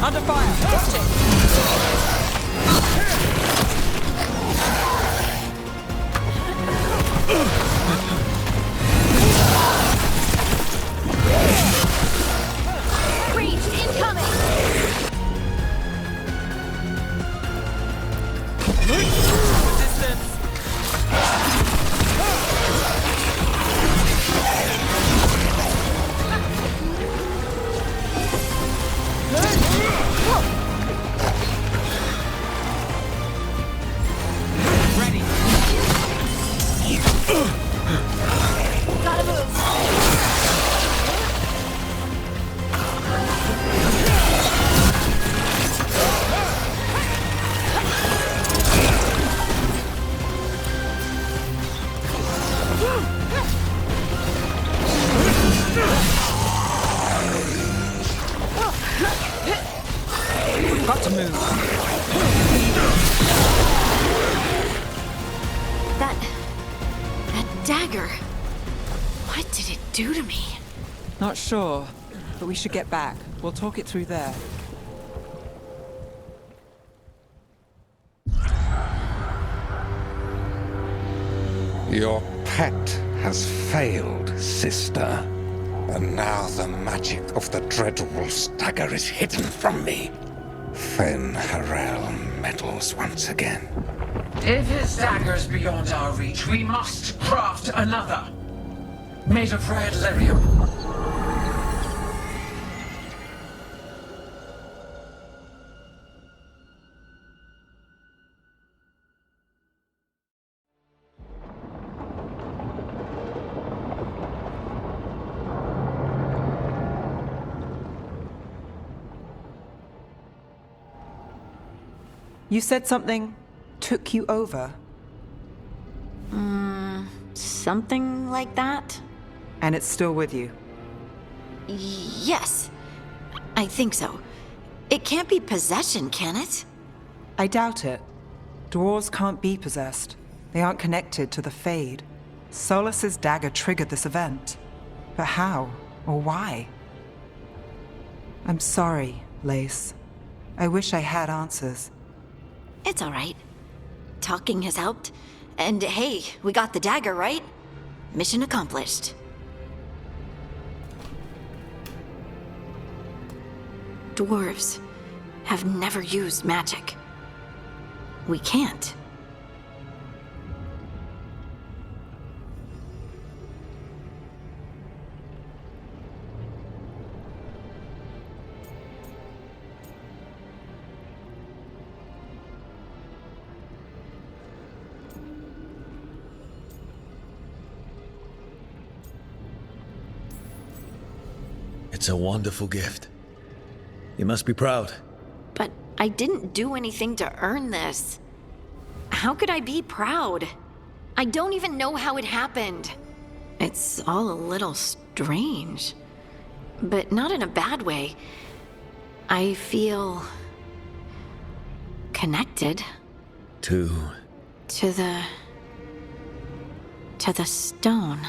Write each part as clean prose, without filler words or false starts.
Under fire! Watch it! Breach incoming! Resistance! Ready! Gotta move! Got to move. That dagger. What did it do to me? Not sure, but we should get back. We'll talk it through there. Your pet has failed, sister. And now the magic of the Dreadwolf's dagger is hidden from me. Fen Harel meddles once again. If his dagger's beyond our reach, we must craft another. Made of red lyrium. You said something took you over, Something like that? and it's still with you. Yes. I think so. It can't be possession, can it? I doubt it. Dwarves can't be possessed. They aren't connected to the Fade. Solus's dagger triggered this event. But how? Or why? I'm sorry, Lace. I wish I had answers. It's all right. Talking has helped. And hey, we got the dagger, right? Mission accomplished. Dwarves have never used magic. We can't. It's a wonderful gift. You must be proud. But I didn't do anything to earn this. How could I be proud? I don't even know how it happened. It's all a little strange. But not in a bad way. I feel connected To to the stone.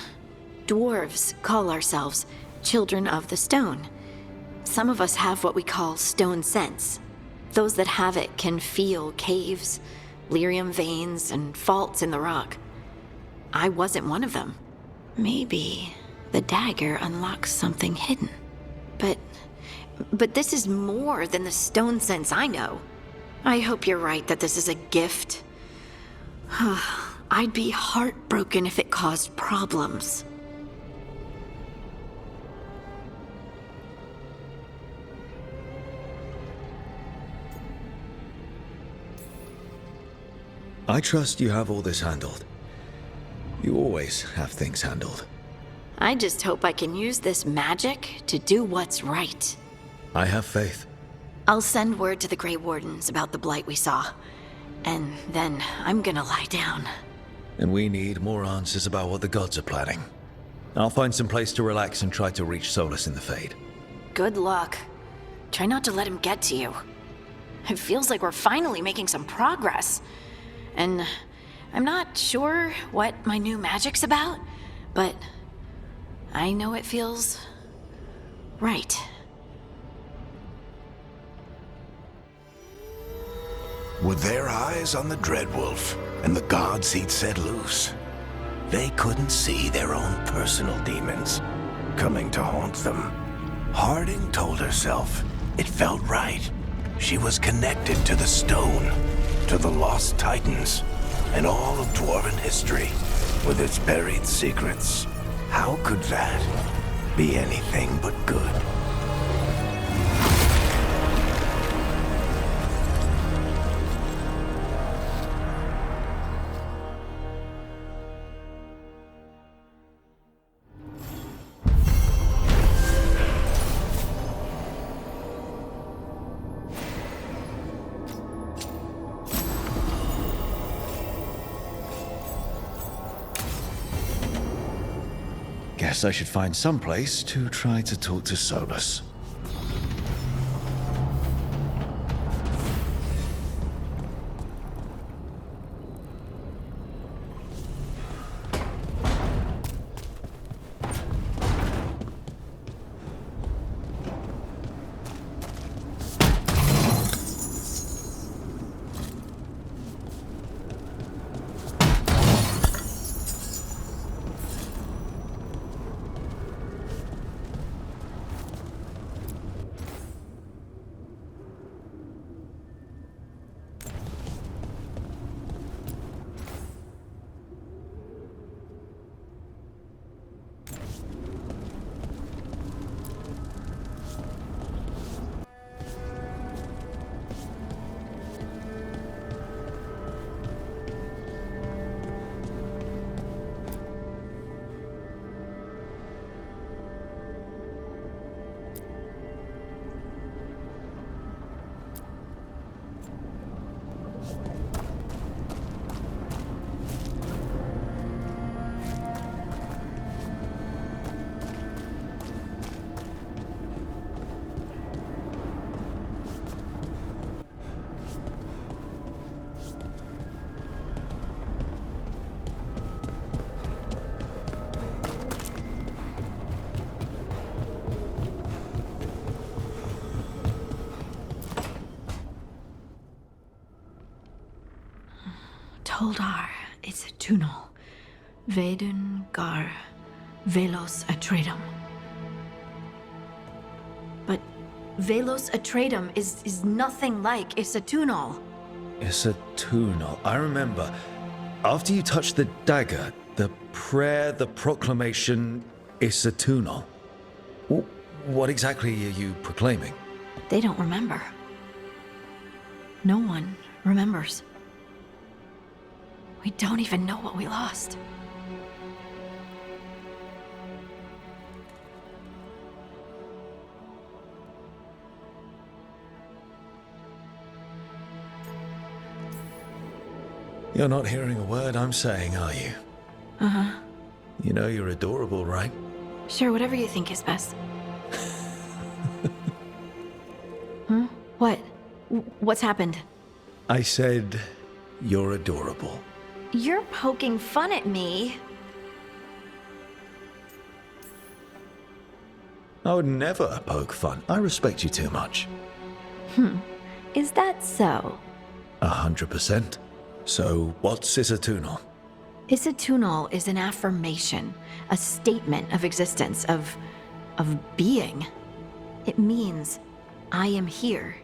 Dwarves call ourselves children of the stone. Some of us have what we call stone sense. Those that have it can feel caves, lyrium veins, and faults in the rock. I wasn't one of them. Maybe the dagger unlocks something hidden. But this is more than the stone sense I know. I hope you're right that this is a gift. I'd be heartbroken if it caused problems. I trust you have all this handled. You always have things handled. I just hope I can use this magic to do what's right. I have faith. I'll send word to the Grey Wardens about the blight we saw. And then I'm gonna lie down. And we need more answers about what the gods are planning. I'll find some place to relax and try to reach Solus in the Fade. Good luck. Try not to let him get to you. It feels like we're finally making some progress. And I'm not sure what my new magic's about, but I know it feels right. With their eyes on the Dreadwolf and the gods he'd set loose, they couldn't see their own personal demons coming to haunt them. Harding told herself it felt right. She was connected to the stone, to the lost titans, and all of Dwarven history, with its buried secrets. How could that be anything but good? Guess I should find some place to try to talk to Solus. Toldar, it's a Tunal. Vedun gar velos atredum. But velos atredum is nothing like Isatunal. Isatunal. I remember. After you touched the dagger, the prayer, the proclamation, Isatunal. What exactly are you proclaiming? They don't remember. No one remembers. We don't even know what we lost. You're not hearing a word I'm saying, are you? Uh-huh. You know you're adorable, right? Sure, whatever you think is best. Huh? What? What's happened? I said you're adorable. You're poking fun at me. I would never poke fun. I respect you too much. Is that so? 100%. So, what's Isatunal? Isatunal is an affirmation, a statement of existence, of being. It means, I am here.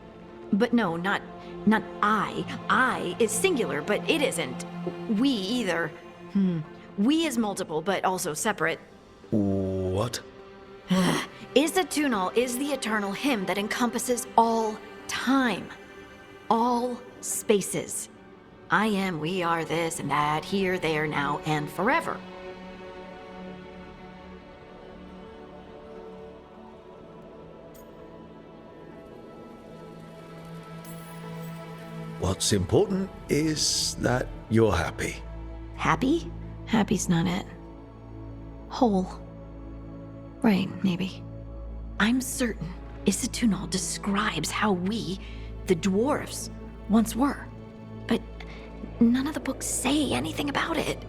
But no, not I. I is singular, but it isn't. We either. We is multiple, but also separate. What? Isatunal is the eternal hymn that encompasses all time. All spaces. I am, we are, this and that, here, there, now, and forever. What's important is that you're happy. Happy? Happy's not it. Whole. Right, maybe. I'm certain Isatunal describes how we, the dwarves, once were. But none of the books say anything about it.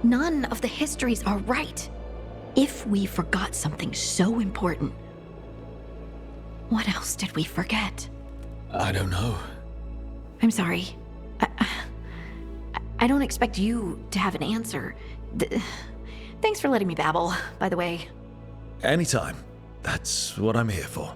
None of the histories are right. If we forgot something so important, what else did we forget? I don't know. I'm sorry. I don't expect you to have an answer. Thanks for letting me babble, by the way. Anytime. That's what I'm here for.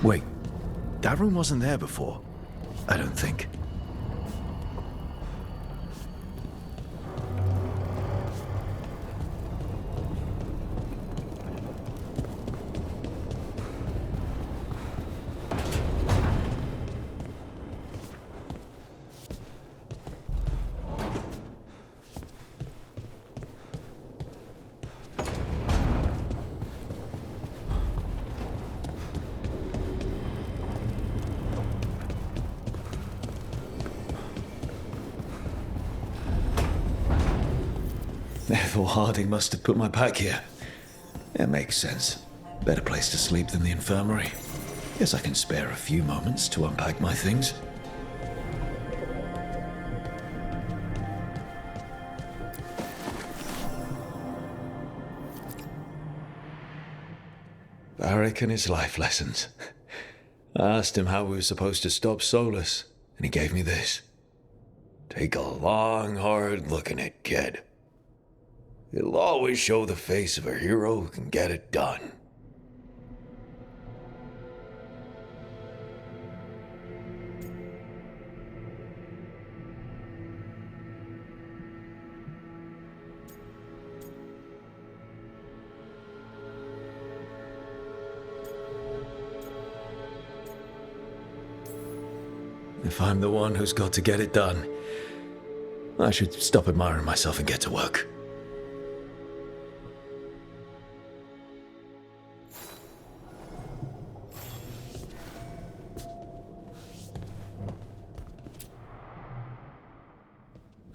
Wait, that room wasn't there before. I don't think. Ethel Harding must have put my pack here. It makes sense. Better place to sleep than the infirmary. Guess I can spare a few moments to unpack my things. Varric and his life lessons. I asked him how we were supposed to stop Solus, and he gave me this. Take a long, hard look at it, kid. It'll always show the face of a hero who can get it done. If I'm the one who's got to get it done, I should stop admiring myself and get to work.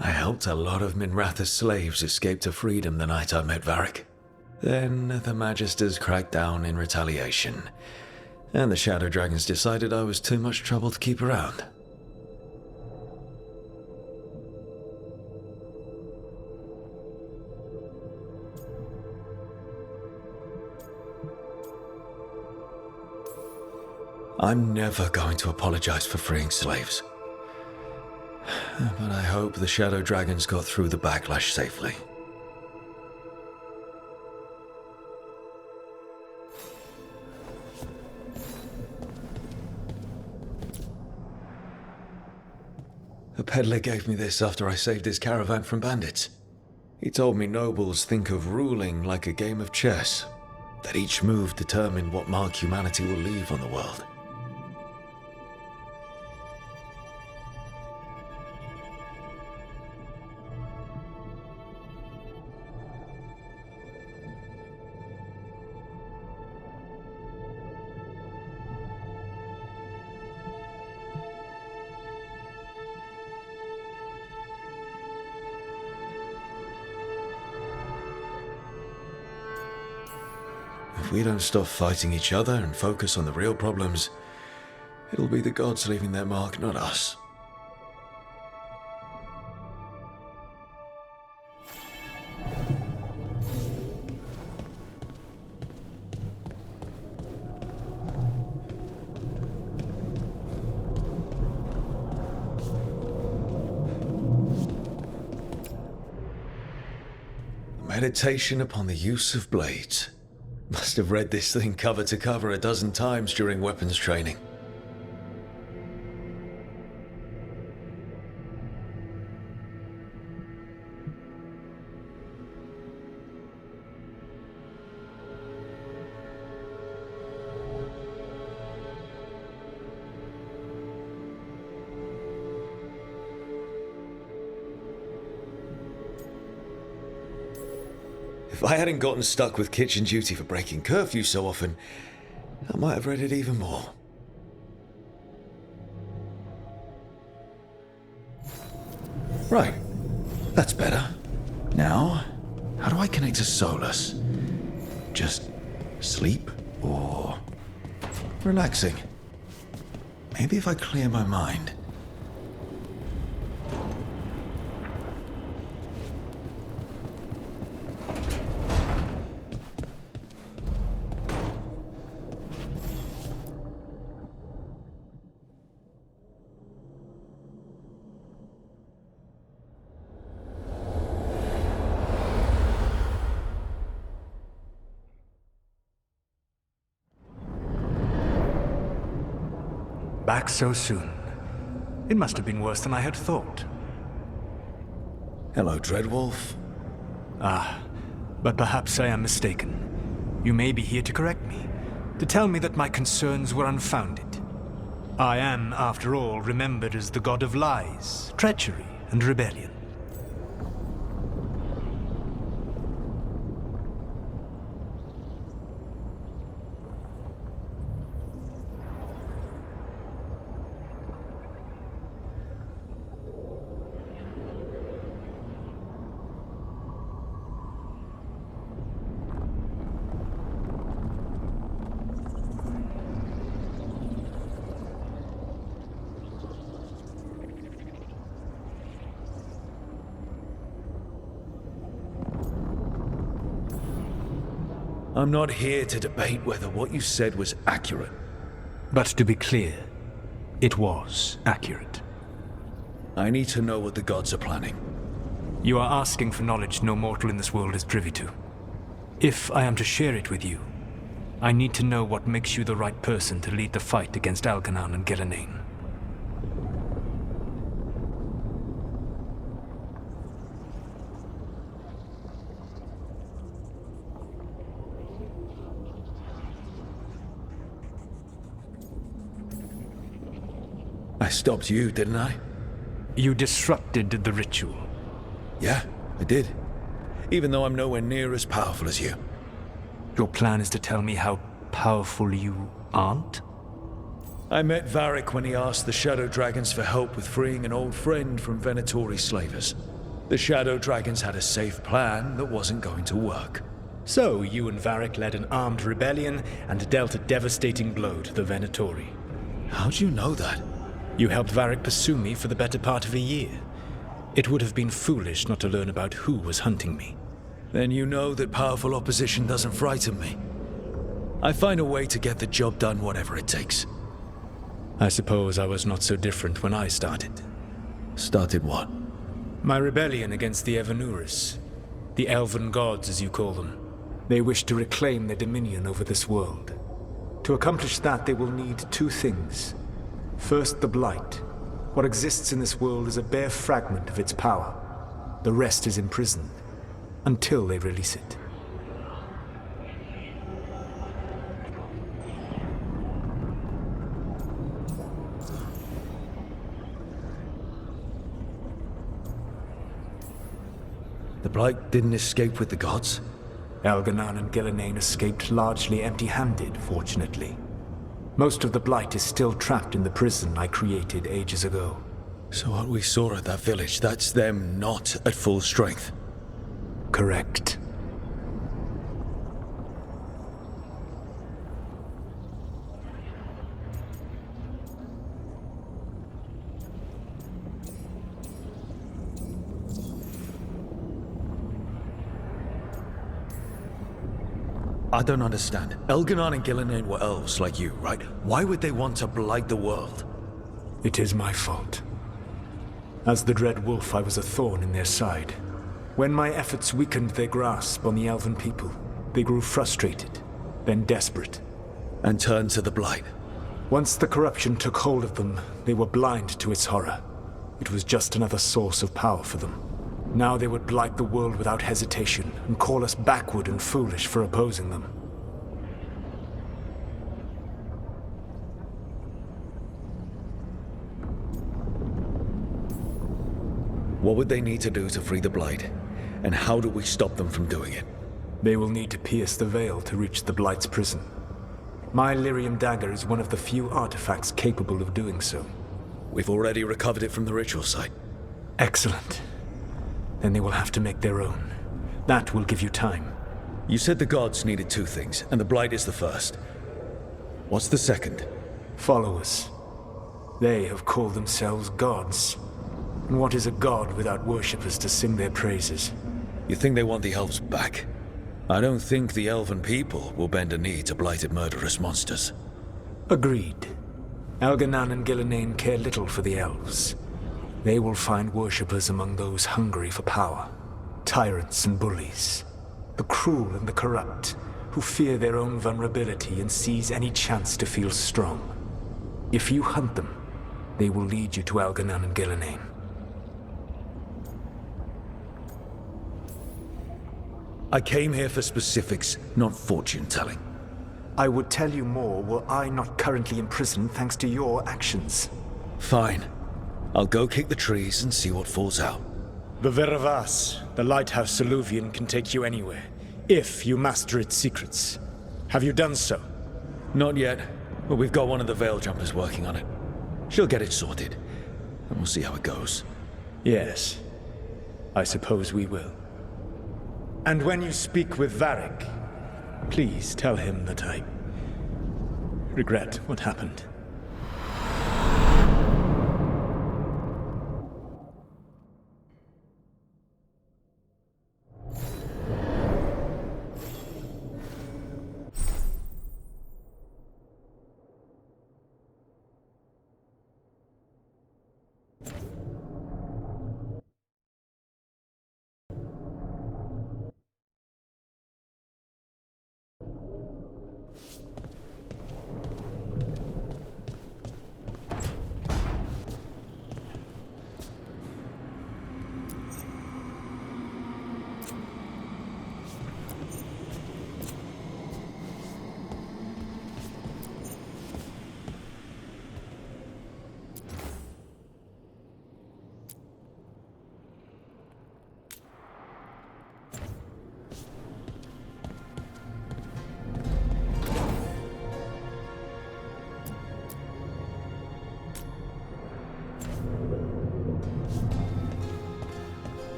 I helped a lot of Minratha's slaves escape to freedom the night I met Varric. Then the Magisters cracked down in retaliation, and the Shadow Dragons decided I was too much trouble to keep around. I'm never going to apologize for freeing slaves. But I hope the Shadow Dragons got through the backlash safely. A peddler gave me this after I saved his caravan from bandits. He told me nobles think of ruling like a game of chess, that each move determined what mark humanity will leave on the world. If we don't stop fighting each other and focus on the real problems, it'll be the gods leaving their mark, not us. Meditation upon the use of blades. Must have read this thing cover to cover a dozen times during weapons training. If I hadn't gotten stuck with kitchen duty for breaking curfew so often, I might have read it even more. Right, that's better. Now, how do I connect to Solus? Just sleep or relaxing? Maybe if I clear my mind. Back so soon. It must have been worse than I had thought. Hello, Dreadwolf. But perhaps I am mistaken. You may be here to correct me, to tell me that my concerns were unfounded. I am, after all, remembered as the god of lies, treachery, and rebellion. I'm not here to debate whether what you said was accurate. But to be clear, it was accurate. I need to know what the gods are planning. You are asking for knowledge no mortal in this world is privy to. If I am to share it with you, I need to know what makes you the right person to lead the fight against Algernon and Gillenane. I stopped you, didn't I? You disrupted the ritual. Yeah, I did. Even though I'm nowhere near as powerful as you. Your plan is to tell me how powerful you aren't? I met Varric when he asked the Shadow Dragons for help with freeing an old friend from Venatori slavers. The Shadow Dragons had a safe plan that wasn't going to work. So you and Varric led an armed rebellion and dealt a devastating blow to the Venatori. How'd you know that? You helped Varric pursue me for the better part of a year. It would have been foolish not to learn about who was hunting me. Then you know that powerful opposition doesn't frighten me. I find a way to get the job done whatever it takes. I suppose I was not so different when I started. Started what? My rebellion against the Evanuris. The elven gods, as you call them. They wish to reclaim their dominion over this world. To accomplish that, they will need two things. First, the Blight. What exists in this world is a bare fragment of its power. The rest is imprisoned, until they release it. The Blight didn't escape with the gods? Algernon and Gillenane escaped largely empty-handed, fortunately. Most of the Blight is still trapped in the prison I created ages ago. So what we saw at that village, that's them not at full strength? Correct. I don't understand. Elganon and Gillinan were elves like you, right? Why would they want to blight the world? It is my fault. As the Dread Wolf, I was a thorn in their side. When my efforts weakened their grasp on the elven people, they grew frustrated, then desperate. And turned to the blight. Once the corruption took hold of them, they were blind to its horror. It was just another source of power for them. Now they would blight the world without hesitation and call us backward and foolish for opposing them. What would they need to do to free the blight? And how do we stop them from doing it? They will need to pierce the veil to reach the Blight's prison. My lyrium dagger is one of the few artifacts capable of doing so. We've already recovered it from the ritual site. Excellent. Then they will have to make their own. That will give you time. You said the gods needed two things, and the blight is the first. What's the second? Followers. They have called themselves gods. And what is a god without worshippers to sing their praises? You think they want the elves back? I don't think the elven people will bend a knee to blighted murderous monsters. Agreed. Elganon and Gillinan care little for the elves. They will find worshippers among those hungry for power. Tyrants and bullies. The cruel and the corrupt, who fear their own vulnerability and seize any chance to feel strong. If you hunt them, they will lead you to Elganon and Gillinan. I came here for specifics, not fortune-telling. I would tell you more were I not currently imprisoned thanks to your actions. Fine. I'll go kick the trees and see what falls out. The Veravas, the lighthouse Soluvian, can take you anywhere, if you master its secrets. Have you done so? Not yet, but we've got one of the Veil Jumpers working on it. She'll get it sorted, and we'll see how it goes. Yes. I suppose we will. And when you speak with Varric, please tell him that I regret what happened.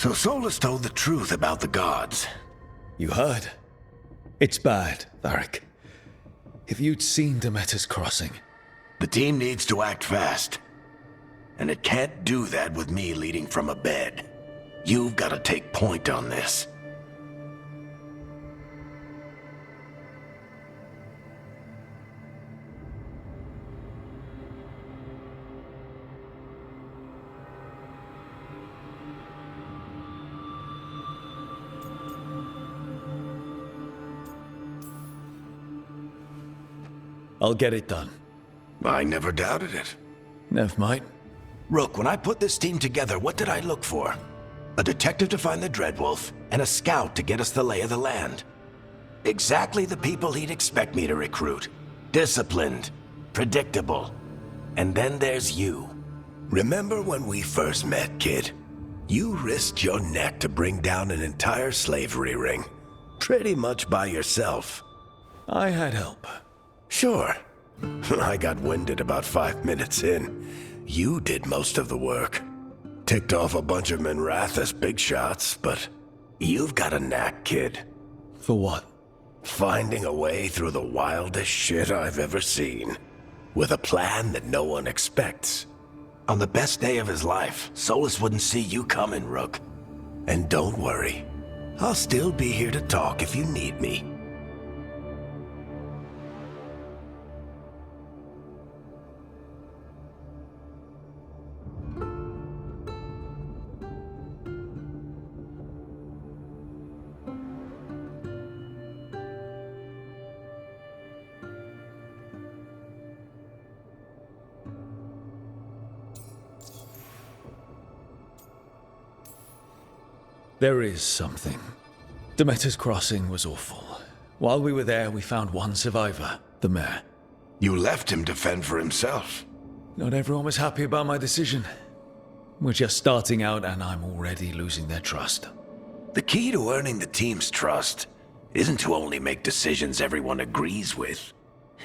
So Solus told the truth about the gods. You heard? It's bad, Varric. If you'd seen Demeter's crossing... The team needs to act fast. And it can't do that with me leading from a bed. You've got to take point on this. I'll get it done. I never doubted it. Never mind. Rook, when I put this team together, what did I look for? A detective to find the Dreadwolf, and a scout to get us the lay of the land. Exactly the people he'd expect me to recruit. Disciplined, predictable. And then there's you. Remember when we first met, kid? You risked your neck to bring down an entire slavery ring. Pretty much by yourself. I had help. Sure. I got winded about 5 minutes in. You did most of the work. Ticked off a bunch of Minrathous big shots, but you've got a knack, kid. For what? Finding a way through the wildest shit I've ever seen. With a plan that no one expects. On the best day of his life, Solus wouldn't see you coming, Rook. And don't worry. I'll still be here to talk if you need me. There is something. Demeter's Crossing was awful. While we were there, we found one survivor, the mayor. You left him to fend for himself. Not everyone was happy about my decision. We're just starting out and I'm already losing their trust. The key to earning the team's trust isn't to only make decisions everyone agrees with.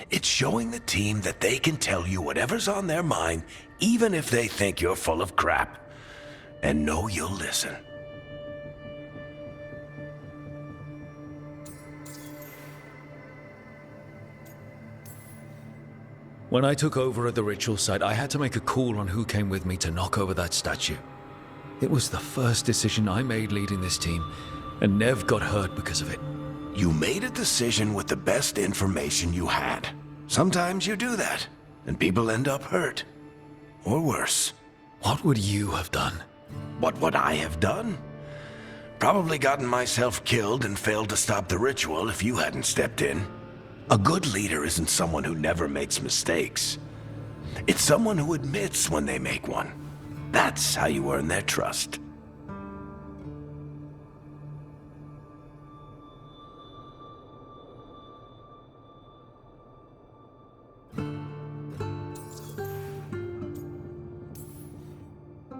It's showing the team that they can tell you whatever's on their mind, even if they think you're full of crap. And know you'll listen. When I took over at the ritual site, I had to make a call on who came with me to knock over that statue. It was the first decision I made leading this team, and Nev got hurt because of it. You made a decision with the best information you had. Sometimes you do that, and people end up hurt. Or worse. What would you have done? What would I have done? Probably gotten myself killed and failed to stop the ritual if you hadn't stepped in. A good leader isn't someone who never makes mistakes. It's someone who admits when they make one. That's how you earn their trust.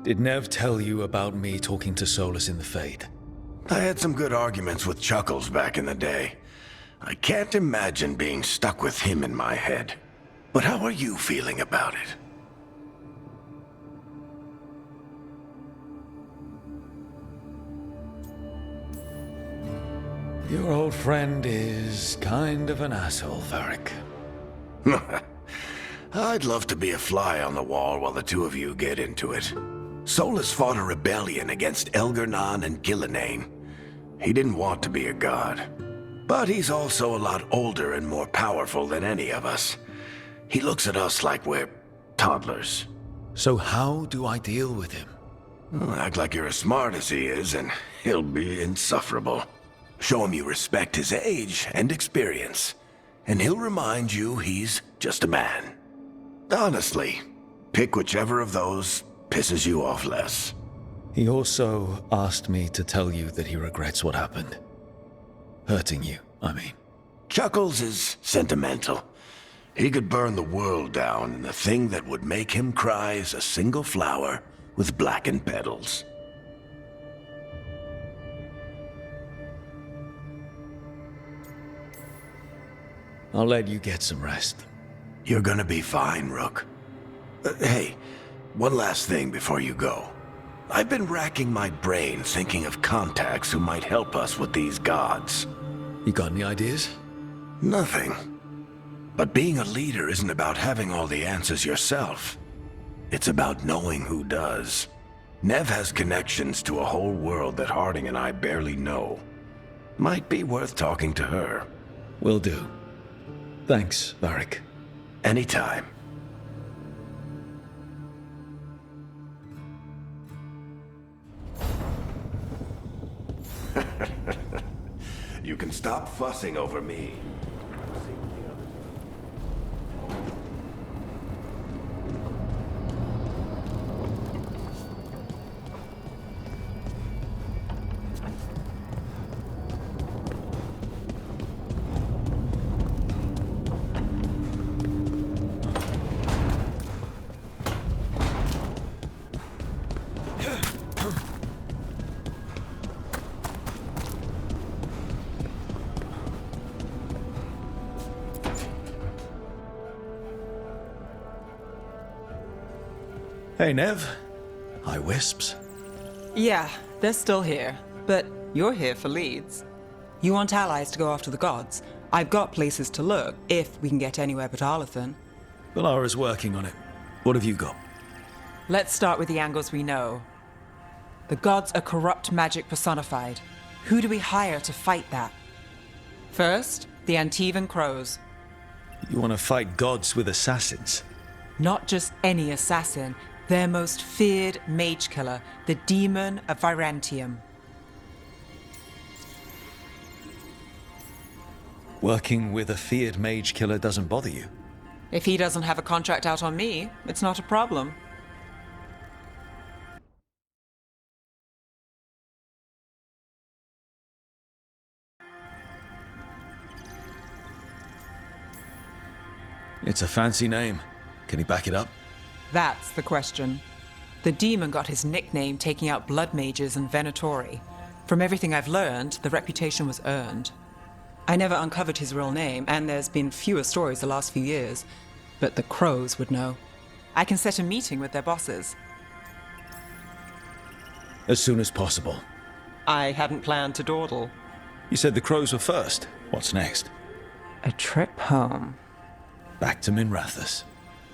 Did Nev tell you about me talking to Solus in the Fade? I had some good arguments with Chuckles back in the day. I can't imagine being stuck with him in my head. But how are you feeling about it? Your old friend is kind of an asshole, Varric. I'd love to be a fly on the wall while the two of you get into it. Solus fought a rebellion against Elgar'nan and Gillenane. He didn't want to be a god. But he's also a lot older and more powerful than any of us. He looks at us like we're toddlers. So how do I deal with him? Well, act like you're as smart as he is, and he'll be insufferable. Show him you respect his age and experience, and he'll remind you he's just a man. Honestly, pick whichever of those pisses you off less. He also asked me to tell you that he regrets what happened. Hurting you, I mean. Chuckles is sentimental. He could burn the world down, and the thing that would make him cry is a single flower with blackened petals. I'll let you get some rest. You're gonna be fine, Rook. Hey, one last thing before you go. I've been racking my brain thinking of contacts who might help us with these gods. You got any ideas? Nothing. But being a leader isn't about having all the answers yourself. It's about knowing who does. Nev has connections to a whole world that Harding and I barely know. Might be worth talking to her. Will do. Thanks, Varric. Anytime. You can stop fussing over me. Hey, Nev. Hi, Wisps. Yeah, they're still here, but you're here for leads. You want allies to go after the gods? I've got places to look, if we can get anywhere but Arlathan. Valara's working on it. What have you got? Let's start with the angles we know. The gods are corrupt magic personified. Who do we hire to fight that? First, the Antivan Crows. You want to fight gods with assassins? Not just any assassin, their most feared mage killer, the Demon of Virantium. Working with a feared mage killer doesn't bother you? If he doesn't have a contract out on me, it's not a problem. It's a fancy name. Can he back it up? That's the question. The demon got his nickname taking out blood mages and Venatori. From everything I've learned, the reputation was earned. I never uncovered his real name, and there's been fewer stories the last few years, but the Crows would know. I can set a meeting with their bosses. As soon as possible. I hadn't planned to dawdle. You said the Crows were first. What's next? A trip home. Back to Minrathous.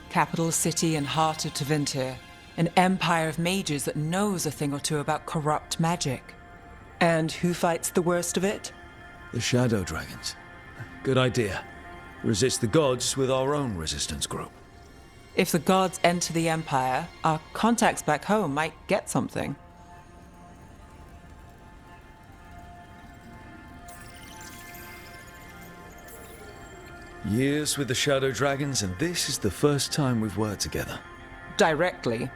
Capital city and heart of Tevinter. An empire of mages that knows a thing or two about corrupt magic. And who fights the worst of it? The Shadow Dragons. Good idea. Resist the gods with our own resistance group. If the gods enter the empire, our contacts back home might get something. Years with the Shadow Dragons, and this is the first time we've worked together. Directly.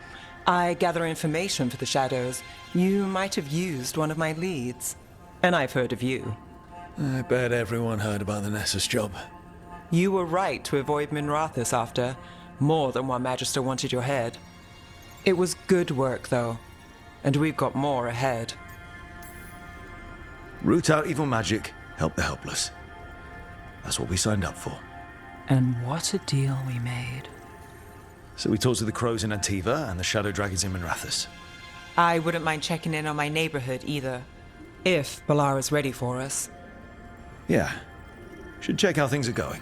I gather information for the Shadows. You might have used one of my leads. And I've heard of you. I bet everyone heard about the Nessus job. You were right to avoid Minrathous after. More than one Magister wanted your head. It was good work, though. And we've got more ahead. Root out evil magic, help the helpless. That's what we signed up for. And what a deal we made. So we talked to the Crows in Antiva and the Shadow Dragons in Minrathous. I wouldn't mind checking in on my neighborhood either. If Balara's ready for us. Yeah. Should check how things are going.